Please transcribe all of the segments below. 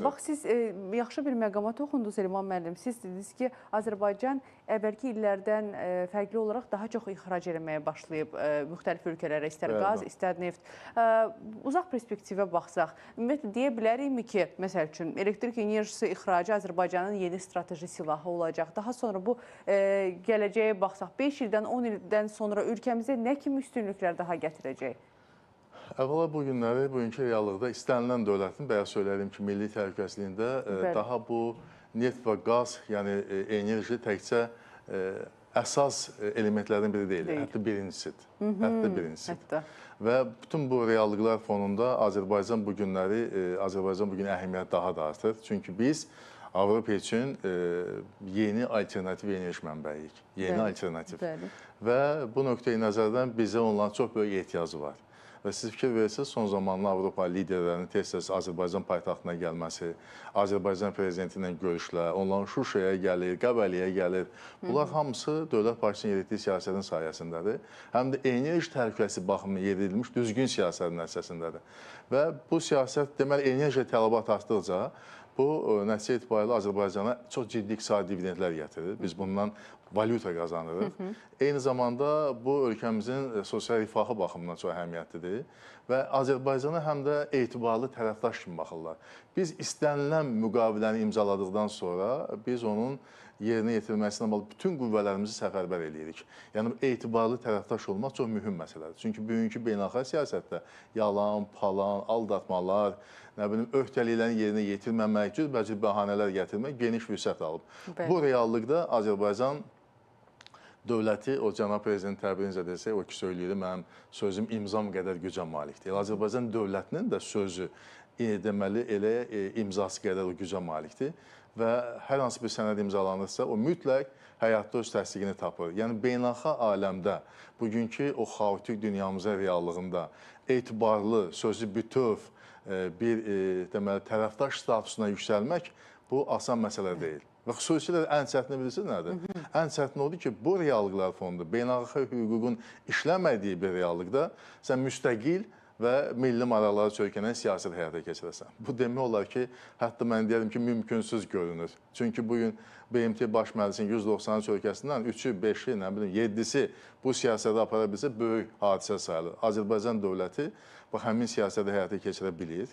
Bax, siz yaxşı bir məqama toxundunuz, Elman müəllim. Siz dediniz ki, Azərbaycan əvvəlki illərdən fərqli olaraq daha çox ixrac eləməyə başlayıb müxtəlif ölkələrə, istər qaz, istər neft. Uzaq perspektivə baxsaq, ümumiyyətlə deyə bilərikmi ki, məsəl üçün, elektrik enerjisi ixracı Azərbaycanın yeni strateji silahı olacaq. Daha sonra bu gələcəyə baxsaq, 5 ildən, 10 ildən sonra ölkəmizə nə kimi üstünlüklər daha gətirəcək? Əvvəla bu günləri, bugünkü reallıqda istənilən dövlətin, bayaq söylədim ki, milli təhlükəsizliyində daha bu neft və qaz, yəni enerji təkcə əsas elementlərdən biri deyil, hətta birincisidir. Hətta birincisidir. Və bütün bu reallıqlar fonunda Azərbaycan bu günləri, Azərbaycan bugün əhəmiyyət daha da artır. Çünki biz Avropa üçün yeni alternativ enerji mənbəyiyik. Yeni alternativ. Və bu nöqteyi nəzərdən bizə olan çox böyük ehtiyacı var. Və siz fikir verirsiniz, son zamanlar Avropa liderlərinin tez-tez Azərbaycan paytaxtına gəlməsi, Azərbaycan prezidenti ilə görüşlər, onların Şuşaya gəlir, Qəbəliyə gəlir. Bunlar hamısı dövlət başçısının yeritdiyi siyasətin sayəsindədir. Həm də enerji təhlükəsi baxımından yeridilmiş düzgün siyasətin nəticəsindədir. Və bu siyasət, deməli, enerji tələbat artdıqca, bu nəticə etibarilə Azərbaycana çox ciddi iqtisadi dividendlər gətirir. Biz bundan valyuta qazanırıq. Eyni zamanda bu ölkəmizin sosial rifahı baxımından çox əhəmiyyətlidir və Azərbaycana həm də etibarlı tərəfdaş kimi baxırlar. Biz istənilən müqaviləni imzaladıqdan sonra biz onun yerinə yetirməsinə bağlı bütün qüvvələrimizi səfərbər eləyirik. Yəni, etibarlı tərəfdaş olmaq çox mühüm məsələdir. Çünki bugünkü beynəlxalq siyasətdə yalan, palan, aldatmalar, öhdəliklərin yerinə yetirməmək, cürbəcür bəhanələr gətirmək geniş vüsət alıb. Bu reallıqda Azərbaycan dövləti, o cənab prezident təbirincə desək, o ki söyləyir, mənim sözüm imzam qədər gücə malikdir. Azərbaycan dövlətinin də sözü deməli elə imzası qədər o gücə malikdir və hər hansı bir sənəd imzalanırsa, o mütləq həyatda öz təsdiqini tapır. Yəni, beynəlxalq aləmdə, bugünkü o xaotik dünyamızın reallığında etibarlı, sözü bütöv bir deməli, tərəfdaş statusuna yüksəlmək bu asan məsələ deyil. Və xüsusilə ən çətini bilirsiniz nədir? Ən çətin odur ki, bu reallıqlar fonunda beynəlxalq hüququn işləmədiyi bir reallıqda sən müstəqil və milli maraqları çökənən siyasət həyata keçirəsən. Bu demək olar ki, hətta mən deyərdim ki, mümkünsüz görünür. Çünki bugün BMT Baş Məclisinin 193 ölkəsindən 3-ü, 5-i, 7-si bu siyasəti apara bilsə böyük hadisə sayılır. Azərbaycan dövləti həmin siyasəti həyata keçirə bilir.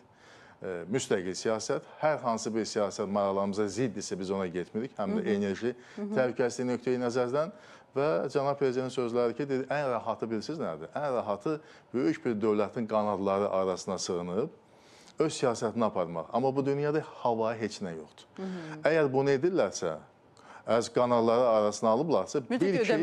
Müstəqil siyasət, hər hansı bir siyasət maraqlarımıza ziddirsə biz ona getmirik, həm də enerji təhlükəsizliyi nöqteyi nəzərdən və cənab prezidentin sözləri ki, ən rahatı bilirsiniz nədir? Ən rahatı böyük bir dövlətin qanadları arasına sığınıb, öz siyasətini aparmaq. Amma bu dünyada havaya heç nə yoxdur. Əgər bunu edirlərsə, əgər qanalları arasına alıblarsa, bil ki,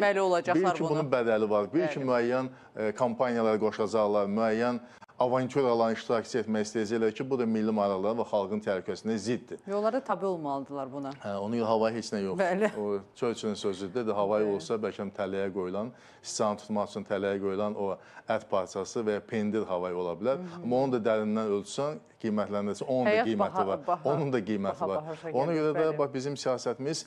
bunun bədəli var. Bil ki, müəyyən kampaniyalara qoşacaqlar, müəyyən avantüraların iştirakçı etmək istəyəcəklər ki, bu da milli maraqlar və xalqın təhlükəsində ziddir. Yollara tabi olmalıdırlar buna. Onun havaya heç nə yoxdur. O Churchillin sözüdür, havaya olsa bəlkə tələyə qoyulan, istihanı tutmaq üçün tələyə qoyulan o ət parçası və ya pendir havaya ola bilər. Amma onu da dərindən ölçsən, qiymətləndirsə, onun da qiyməti var. Onun da qiyməti var. Ona görə də bizim siyasətimiz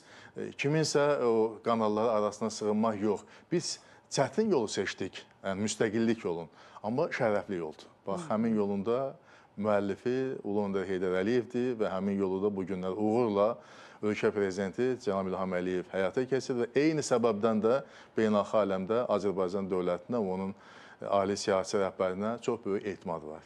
kiminsə o kanalları arasına sığınmaq yox. Biz çətin yolu seçdik, müstəqillik yolun, amma şərəfli yoldur. Bax, həmin yolunda müəllifi Ulu Öndər Heydər Əliyevdir və həmin yolu da bu günlər uğurla ölkə prezidenti Cənab İlham Əliyev həyata keçirir və eyni səbəbdən də beynəlxalq aləmdə Azərbaycan dövlətinə, onun ali siyasi rəhbərinə çox böyük etimad var.